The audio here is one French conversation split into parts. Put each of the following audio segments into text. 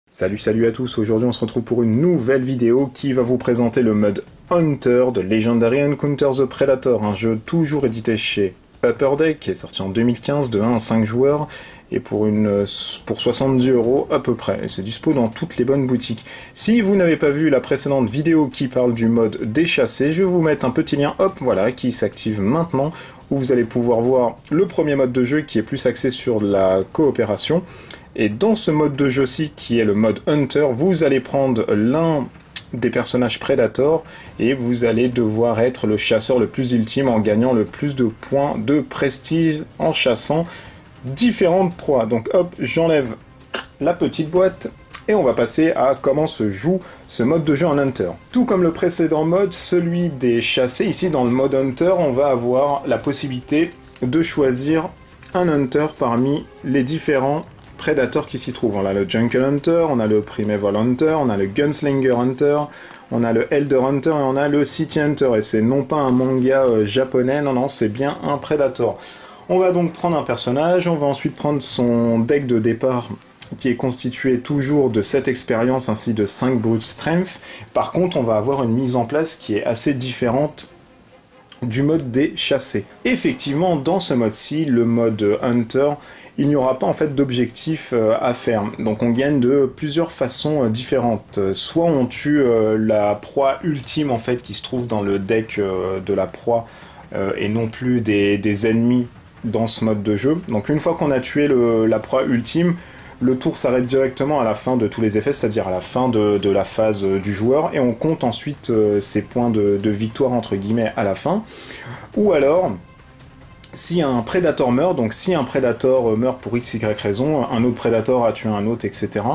Salut à tous, aujourd'hui on se retrouve pour une nouvelle vidéo qui va vous présenter le mode Hunter de Legendary Encounter the Predator, un jeu toujours édité chez Upper Deck, qui est sorti en 2015 de 1 à 5 joueurs, et pour 70 € à peu près, et c'est dispo dans toutes les bonnes boutiques. Si vous n'avez pas vu la précédente vidéo qui parle du mode déchassé, je vais vous mettre un petit lien, hop, voilà, qui s'active maintenant, où vous allez pouvoir voir le premier mode de jeu qui est plus axé sur la coopération. Et dans ce mode de jeu-ci, qui est le mode Hunter, vous allez prendre l'un des personnages Predator et vous allez devoir être le chasseur le plus ultime en gagnant le plus de points de prestige en chassant différentes proies. Donc hop, j'enlève la petite boîte et on va passer à comment se joue ce mode de jeu en Hunter. Tout comme le précédent mode, celui des chassés, ici dans le mode Hunter, on va avoir la possibilité de choisir un Hunter parmi les différents Predator qui s'y trouvent. On a le Jungle Hunter, on a le Primeval Hunter, on a le Gunslinger Hunter, on a le Elder Hunter et on a le City Hunter. Et c'est non pas un manga japonais, non, c'est bien un Predator. On va donc prendre un personnage, on va ensuite prendre son deck de départ qui est constitué toujours de 7 expériences ainsi de 5 Brute Strength. Par contre, on va avoir une mise en place qui est assez différente du mode des chassés. Effectivement, dans ce mode-ci, le mode Hunter, il n'y aura pas en fait d'objectif à faire. Donc on gagne de plusieurs façons différentes. Soit on tue la proie ultime en fait qui se trouve dans le deck de la proie et non plus des ennemis dans ce mode de jeu. Donc une fois qu'on a tué la proie ultime, le tour s'arrête directement à la fin de tous les effets, c'est-à-dire à la fin de la phase du joueur, et on compte ensuite ses points de victoire entre guillemets à la fin. Ou alors, si un Predator meurt, donc si un Predator meurt pour XY raison, un autre Predator a tué un autre, etc.,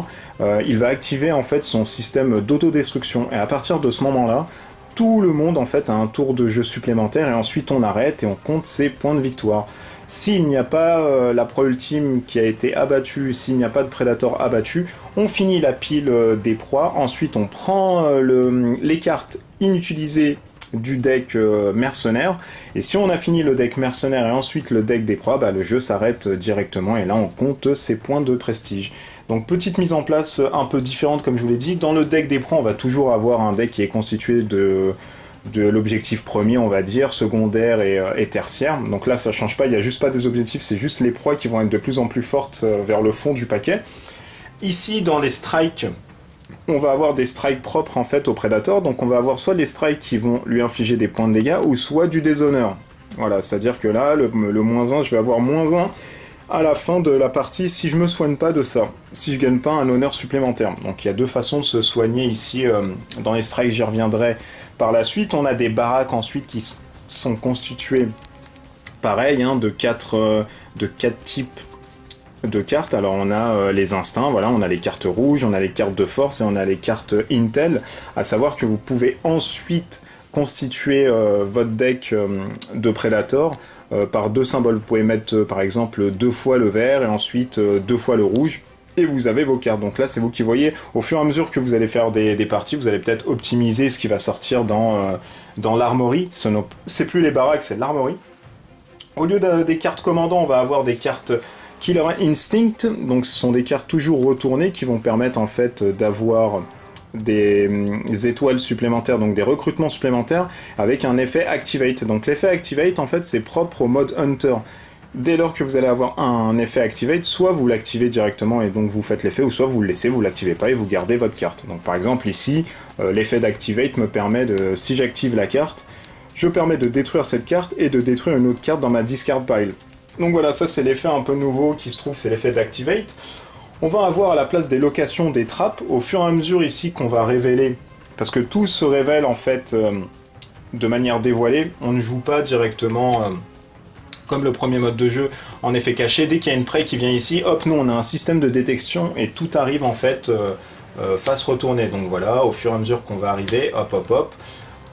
il va activer en fait son système d'autodestruction. Et à partir de ce moment-là, tout le monde en fait a un tour de jeu supplémentaire et ensuite on arrête et on compte ses points de victoire. S'il n'y a pas la proie ultime qui a été abattue, s'il n'y a pas de Predator abattu, on finit la pile des proies, ensuite on prend les cartes inutilisées du deck mercenaire, et si on a fini le deck mercenaire et ensuite le deck des proies, le jeu s'arrête directement et là on compte ses points de prestige. Donc petite mise en place un peu différente comme je vous l'ai dit. Dans le deck des proies on va toujours avoir un deck qui est constitué de l'objectif premier, on va dire, secondaire et tertiaire. Donc là ça change pas, il n'y a juste pas des objectifs, c'est juste les proies qui vont être de plus en plus fortes vers le fond du paquet. Ici dans les strikes, on va avoir des strikes propres en fait au Predator, donc on va avoir soit les strikes qui vont lui infliger des points de dégâts, ou soit du déshonneur. Voilà, c'est-à-dire que là, le -1, je vais avoir -1 à la fin de la partie si je me soigne pas de ça, si je gagne pas un honneur supplémentaire. Donc il y a deux façons de se soigner ici, dans les strikes j'y reviendrai par la suite. On a des baraques ensuite qui sont constituées, pareil, de 4 types de cartes. Alors on a les instincts, voilà, on a les cartes rouges, on a les cartes de force et on a les cartes intel, à savoir que vous pouvez ensuite constituer votre deck de Predator par 2 symboles. Vous pouvez mettre par exemple 2 fois le vert et ensuite 2 fois le rouge, et vous avez vos cartes. Donc là c'est vous qui voyez, au fur et à mesure que vous allez faire des parties, vous allez peut-être optimiser ce qui va sortir dans l'armory. C'est plus les baraques, c'est l'armory. Au lieu des cartes commandants, on va avoir des cartes Killer Instinct, donc ce sont des cartes toujours retournées qui vont permettre en fait d'avoir des étoiles supplémentaires, donc des recrutements supplémentaires avec un effet Activate. Donc l'effet Activate en fait c'est propre au mode Hunter. Dès lors que vous allez avoir un effet Activate, soit vous l'activez directement et donc vous faites l'effet, ou soit vous le laissez, vous l'activez pas et vous gardez votre carte. Donc par exemple ici, l'effet d'Activate me permet de, si j'active la carte, je permets de détruire cette carte et de détruire une autre carte dans ma discard pile. Donc voilà, ça c'est l'effet un peu nouveau qui se trouve, c'est l'effet d'Activate. On va avoir à la place des locations des trappes, au fur et à mesure ici qu'on va révéler, parce que tout se révèle en fait de manière dévoilée, on ne joue pas directement comme le premier mode de jeu en effet caché. Dès qu'il y a une prey qui vient ici, hop, nous on a un système de détection et tout arrive en fait face retournée. Donc voilà, au fur et à mesure qu'on va arriver, hop hop hop,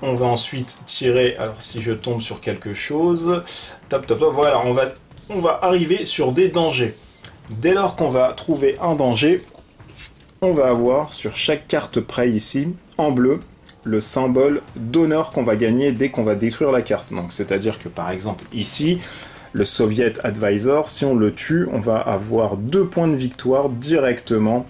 on va ensuite tirer. Alors si je tombe sur quelque chose, top top top, voilà, on va arriver sur des dangers. Dès lors qu'on va trouver un danger, on va avoir sur chaque carte prey ici, en bleu, le symbole d'honneur qu'on va gagner dès qu'on va détruire la carte. Donc c'est-à-dire que par exemple ici, le Soviet Advisor. Si on le tue, on va avoir 2 points de victoire directement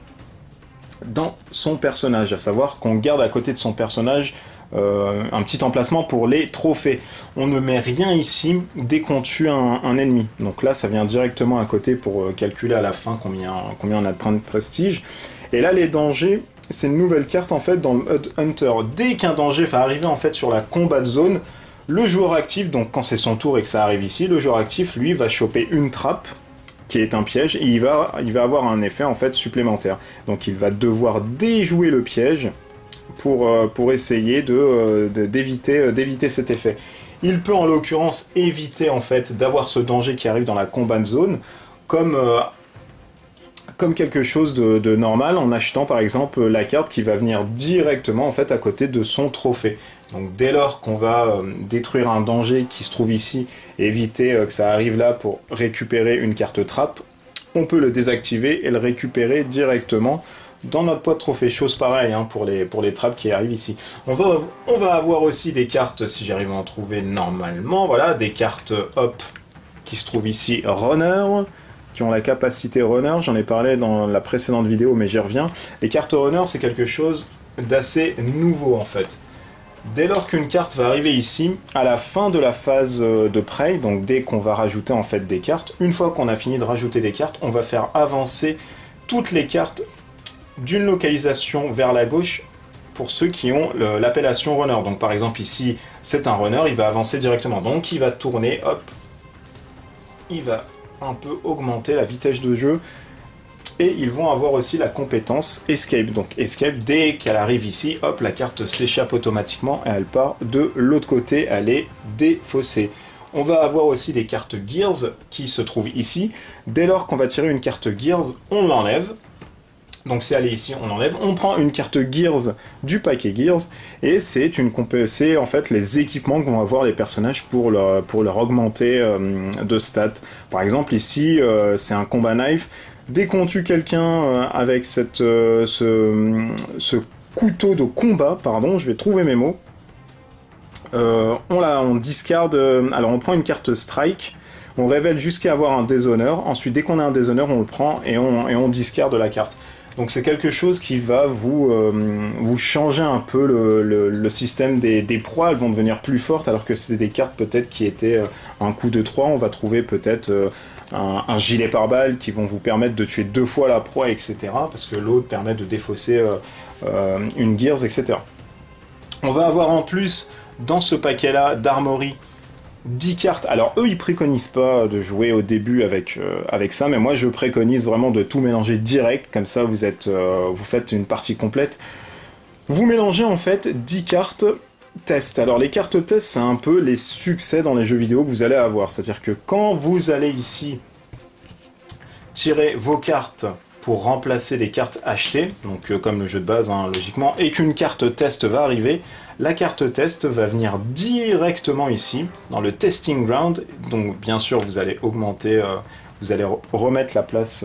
dans son personnage, à savoir qu'on garde à côté de son personnage un petit emplacement pour les trophées. On ne met rien ici dès qu'on tue un ennemi. Donc là, ça vient directement à côté pour calculer à la fin combien on a de points de prestige. Et là, les dangers, c'est une nouvelle carte en fait dans le Mud Hunter. Dès qu'un danger va arriver en fait sur la combat zone, le joueur actif, donc quand c'est son tour et que ça arrive ici, le joueur actif, lui, va choper une trappe qui est un piège, et il va avoir un effet en fait supplémentaire. Donc il va devoir déjouer le piège pour essayer d'éviter cet effet. Il peut en l'occurrence éviter en fait d'avoir ce danger qui arrive dans la combat zone comme quelque chose de normal en achetant par exemple la carte qui va venir directement en fait à côté de son trophée. Donc dès lors qu'on va détruire un danger qui se trouve ici et éviter que ça arrive là pour récupérer une carte trappe, on peut le désactiver et le récupérer directement dans notre poids de trophée. Chose pareille hein, pour les trappes qui arrivent ici. On va avoir aussi des cartes, si j'arrive à en trouver normalement, voilà, des cartes hop qui se trouvent ici, runner, qui ont la capacité runner, j'en ai parlé dans la précédente vidéo mais j'y reviens. Les cartes runner c'est quelque chose d'assez nouveau en fait. Dès lors qu'une carte va arriver ici, à la fin de la phase de prey, donc dès qu'on va rajouter en fait des cartes, une fois qu'on a fini de rajouter des cartes, on va faire avancer toutes les cartes d'une localisation vers la gauche pour ceux qui ont l'appellation runner. Donc par exemple ici, c'est un runner, il va avancer directement. Donc il va tourner, hop, il va un peu augmenter la vitesse de jeu. Et ils vont avoir aussi la compétence Escape. Donc Escape, dès qu'elle arrive ici, hop, la carte s'échappe automatiquement et elle part de l'autre côté, elle est défaussée. On va avoir aussi des cartes Gears qui se trouvent ici. Dès lors qu'on va tirer une carte Gears, on l'enlève. Donc c'est aller ici, on l'enlève. On prend une carte Gears du paquet Gears et c'est en fait les équipements que vont avoir les personnages pour leur augmenter de stats. Par exemple ici, c'est un combat knife. Dès qu'on tue quelqu'un avec ce couteau de combat, pardon, je vais trouver mes mots, on discarde, alors on prend une carte strike, on révèle jusqu'à avoir un déshonneur, ensuite dès qu'on a un déshonneur, on le prend et on discarde la carte. Donc c'est quelque chose qui va vous changer un peu le système des proies, elles vont devenir plus fortes alors que c'est des cartes peut-être qui étaient un coup de 3, on va trouver peut-être un gilet pare-balles qui vont vous permettre de tuer 2 fois la proie, etc. Parce que l'autre permet de défausser une Gears, etc. On va avoir en plus, dans ce paquet-là d'armory, 10 cartes. Alors eux, ils préconisent pas de jouer au début avec ça, mais moi je préconise vraiment de tout mélanger direct, comme ça vous faites une partie complète. Vous mélangez en fait 10 cartes test. Alors les cartes test, c'est un peu les succès dans les jeux vidéo que vous allez avoir. C'est-à-dire que quand vous allez ici tirer vos cartes pour remplacer des cartes achetées, donc comme le jeu de base hein, logiquement, et qu'une carte test va arriver, la carte test va venir directement ici, dans le testing ground. Donc bien sûr vous allez augmenter, vous allez remettre la place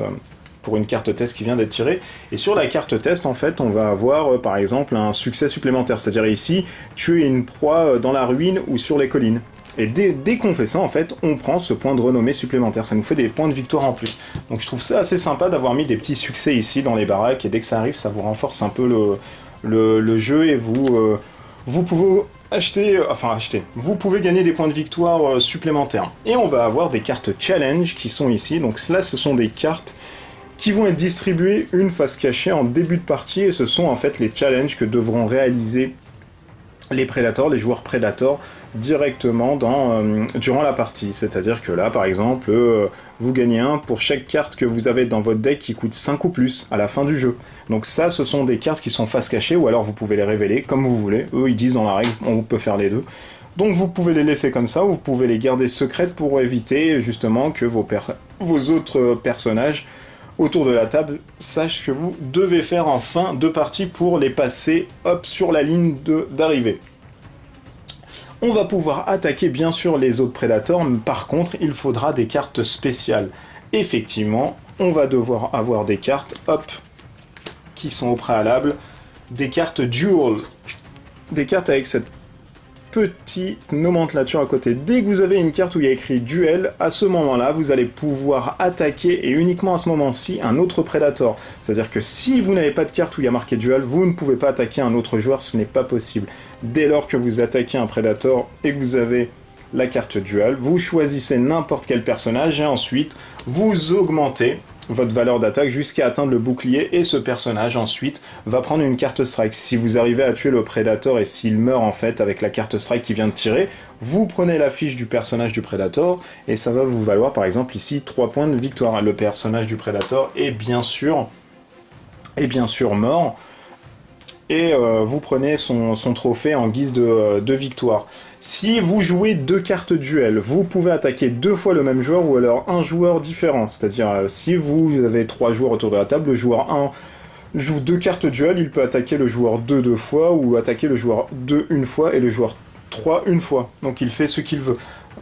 pour une carte test qui vient d'être tirée. Et sur la carte test, en fait, on va avoir par exemple un succès supplémentaire. C'est-à-dire ici, tuer une proie dans la ruine ou sur les collines. Et dès qu'on fait ça, en fait, on prend ce point de renommée supplémentaire. Ça nous fait des points de victoire en plus. Donc je trouve ça assez sympa d'avoir mis des petits succès ici dans les baraques. Et dès que ça arrive, ça vous renforce un peu le jeu. Et vous pouvez vous pouvez gagner des points de victoire supplémentaires. Et on va avoir des cartes challenge qui sont ici. Donc là, ce sont des cartes qui vont être distribuées une phase cachée en début de partie. Et ce sont en fait les challenges que devront réaliser les prédateurs, les joueurs prédateurs, directement durant la partie. C'est-à-dire que là, par exemple, vous gagnez un pour chaque carte que vous avez dans votre deck qui coûte 5 ou plus à la fin du jeu. Donc ça, ce sont des cartes qui sont face cachée, ou alors vous pouvez les révéler comme vous voulez. Eux, ils disent dans la règle, on peut faire les deux. Donc vous pouvez les laisser comme ça, ou vous pouvez les garder secrètes pour éviter justement que vos autres personnages autour de la table sachent ce que vous devez faire en fin de partie pour les passer hop sur la ligne d'arrivée. On va pouvoir attaquer bien sûr les autres prédateurs, mais par contre il faudra des cartes spéciales. Effectivement, on va devoir avoir des cartes hop qui sont au préalable, des cartes duel, des cartes avec cette petite nomenclature à côté. Dès que vous avez une carte où il y a écrit duel, à ce moment-là, vous allez pouvoir attaquer, et uniquement à ce moment-ci, un autre Predator. C'est-à-dire que si vous n'avez pas de carte où il y a marqué duel, vous ne pouvez pas attaquer un autre joueur, ce n'est pas possible. Dès lors que vous attaquez un Predator et que vous avez la carte duel, vous choisissez n'importe quel personnage et ensuite vous augmentez votre valeur d'attaque jusqu'à atteindre le bouclier, et ce personnage ensuite va prendre une carte strike. Si vous arrivez à tuer le Predator et s'il meurt en fait avec la carte strike qui vient de tirer, vous prenez la fiche du personnage du Predator et ça va vous valoir par exemple ici 3 points de victoire. Le personnage du Predator est bien sûr mort, et vous prenez son trophée en guise de victoire. Si vous jouez 2 cartes duel, vous pouvez attaquer 2 fois le même joueur ou alors un joueur différent. C'est-à-dire, si vous avez 3 joueurs autour de la table, le joueur 1 joue 2 cartes duel, il peut attaquer le joueur 2 2 fois, ou attaquer le joueur 2 une fois et le joueur 3 une fois. Donc il fait ce qu'il veut.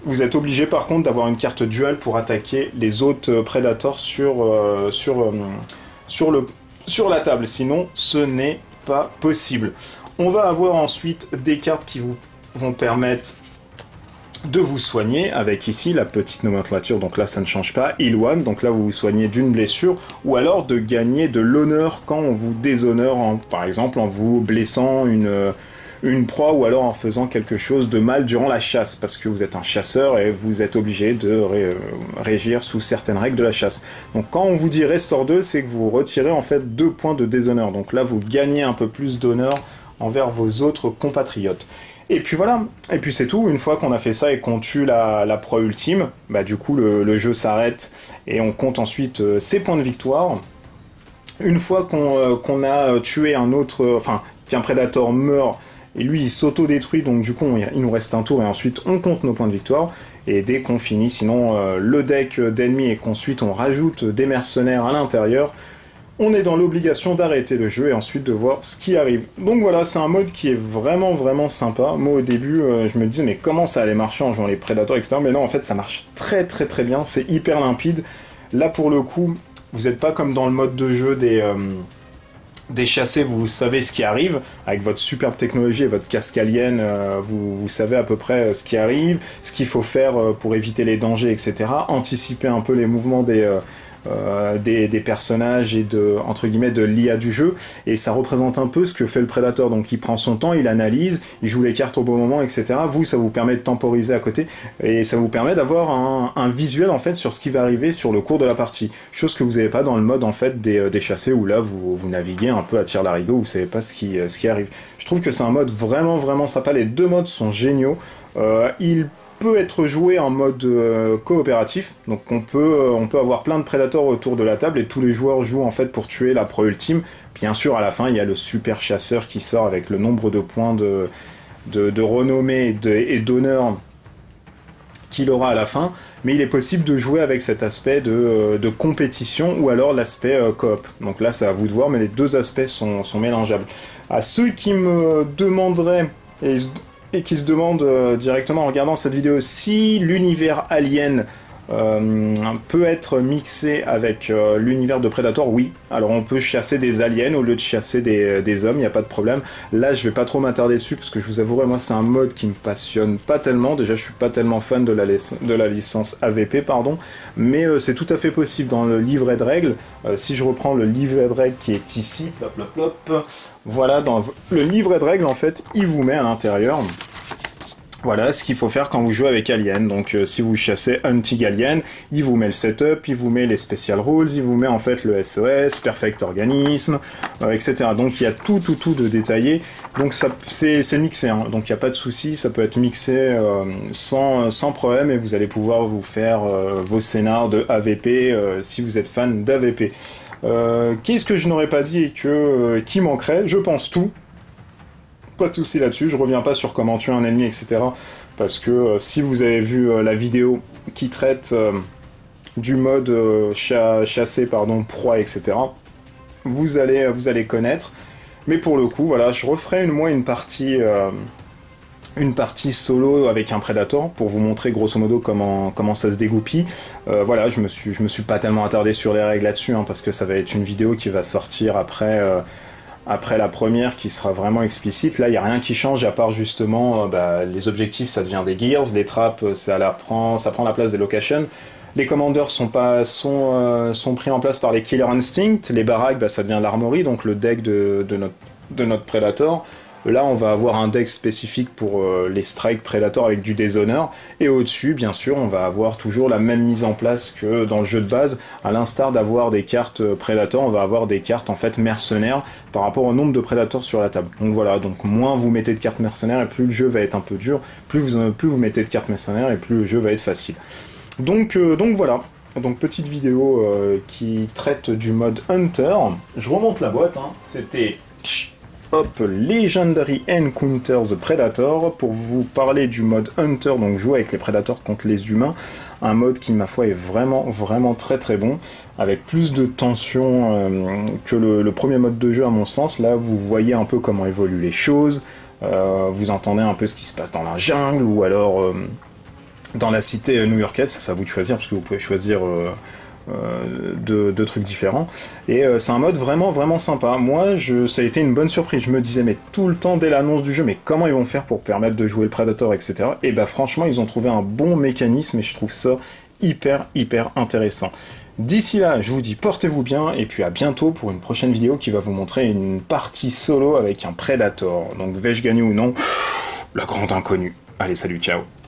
Vous êtes obligé par contre d'avoir une carte duel pour attaquer les autres Predators sur la table, sinon ce n'est pas possible. On va avoir ensuite des cartes qui vous vont permettre de vous soigner, avec ici la petite nomenclature, donc là ça ne change pas, Heal One, donc là vous vous soignez d'une blessure, ou alors de gagner de l'honneur quand on vous déshonore, par exemple en vous blessant une proie, ou alors en faisant quelque chose de mal durant la chasse, parce que vous êtes un chasseur et vous êtes obligé de régir sous certaines règles de la chasse. Donc quand on vous dit Restore 2, c'est que vous retirez en fait 2 points de déshonneur, donc là vous gagnez un peu plus d'honneur envers vos autres compatriotes. Et puis voilà, et puis c'est tout. Une fois qu'on a fait ça et qu'on tue la proie ultime, bah du coup le jeu s'arrête et on compte ensuite ses points de victoire. Une fois qu'on a tué un autre, enfin qu'un Predator meurt et lui il s'auto-détruit, donc du coup il nous reste un tour et ensuite on compte nos points de victoire. Et dès qu'on finit sinon le deck d'ennemis et qu'ensuite on rajoute des mercenaires à l'intérieur, on est dans l'obligation d'arrêter le jeu et ensuite de voir ce qui arrive. Donc voilà, c'est un mode qui est vraiment sympa. Moi au début, je me disais mais comment ça allait marcher en jouant les Predators, etc. Mais non, en fait ça marche très bien, c'est hyper limpide. Là pour le coup, vous n'êtes pas comme dans le mode de jeu des chassés, vous savez ce qui arrive, avec votre superbe technologie et votre casque alien, vous savez à peu près ce qui arrive, ce qu'il faut faire pour éviter les dangers, etc. Anticiper un peu les mouvements des personnages et entre guillemets de l'IA du jeu, et ça représente un peu ce que fait le Predator. Donc il prend son temps, il analyse, il joue les cartes au bon moment, etc. Vous, ça vous permet de temporiser à côté et ça vous permet d'avoir un visuel en fait sur ce qui va arriver sur le cours de la partie, chose que vous n'avez pas dans le mode en fait des chassés où là vous naviguez un peu à tire-larigot, vous savez pas ce qui arrive. Je trouve que c'est un mode vraiment sympa. Les deux modes sont géniaux. Il peut être joué en mode coopératif, donc on peut avoir plein de prédateurs autour de la table et tous les joueurs jouent en fait pour tuer la proie ultime. Bien sûr à la fin il y a le super chasseur qui sort avec le nombre de points de renommée et d'honneur qu'il aura à la fin, mais il est possible de jouer avec cet aspect de compétition ou alors l'aspect coop. Donc là c'est à vous de voir, mais les deux aspects sont mélangeables. À ceux qui me demanderaient et qui se demandent directement en regardant cette vidéo si l'univers Alien peut être mixé avec l'univers de Predator, oui. Alors on peut chasser des aliens au lieu de chasser des hommes, il n'y a pas de problème. Là je vais pas trop m'attarder dessus parce que je vous avouerai, moi c'est un mode qui me passionne pas tellement. Déjà je suis pas tellement fan de la licence AVP, pardon, mais c'est tout à fait possible dans le livret de règles. Si je reprends le livret de règles qui est ici, voilà, dans le livret de règles en fait, il vous met à l'intérieur voilà ce qu'il faut faire quand vous jouez avec Alien. Donc si vous chassez Hunting Alien, il vous met le setup, il vous met les special rules, il vous met en fait le SOS, Perfect Organism, etc. Donc il y a tout de détaillé. Donc c'est mixé, hein. Donc il n'y a pas de souci, ça peut être mixé sans problème et vous allez pouvoir vous faire vos scénars de AVP si vous êtes fan d'AVP. Qu'est-ce que je n'aurais pas dit et qui manquerait? Je pense tout. Pas de souci là-dessus, je reviens pas sur comment tuer un ennemi, etc. Parce que si vous avez vu la vidéo qui traite du mode chasser, proie, etc., vous allez connaître. Mais pour le coup, voilà, je referai une partie solo avec un Predator pour vous montrer grosso modo comment ça se dégoupille. Voilà, je me suis pas tellement attardé sur les règles là-dessus, hein, parce que ça va être une vidéo qui va sortir après après la première qui sera vraiment explicite. Là, il n'y a rien qui change à part justement les objectifs, ça devient des gears, les trappes, ça prend la place des locations. Les commanders sont pris en place par les killer instinct, les baraques, ça devient l'armory, donc le deck de notre Predator. Là, on va avoir un deck spécifique pour les strikes Predator avec du Dishonor, et au-dessus, bien sûr, on va avoir toujours la même mise en place que dans le jeu de base. À l'instar d'avoir des cartes Predator, on va avoir des cartes en fait mercenaires par rapport au nombre de Predators sur la table. Donc voilà, donc moins vous mettez de cartes mercenaires et plus le jeu va être un peu dur, plus vous mettez de cartes mercenaires et plus le jeu va être facile. Donc voilà. Donc petite vidéo qui traite du mode Hunter. Je remonte la boîte, hein. C'était hop, Legendary Encounters the Predator, pour vous parler du mode Hunter, donc jouer avec les Predators contre les humains, un mode qui, ma foi, est vraiment, vraiment très très bon, avec plus de tension que le premier mode de jeu à mon sens. Là, vous voyez un peu comment évoluent les choses, vous entendez un peu ce qui se passe dans la jungle, ou alors dans la cité new-yorkaise, ça c'est à vous de choisir, parce que vous pouvez choisir deux trucs différents, et c'est un mode vraiment vraiment sympa. Moi ça a été une bonne surprise, je me disais mais tout le temps dès l'annonce du jeu, mais comment ils vont faire pour permettre de jouer le Predator, etc. Et bah franchement ils ont trouvé un bon mécanisme et je trouve ça hyper intéressant. D'ici là je vous dis portez-vous bien et puis à bientôt pour une prochaine vidéo qui va vous montrer une partie solo avec un Predator. Donc vais-je gagner ou non, la grande inconnue. Allez, salut, ciao.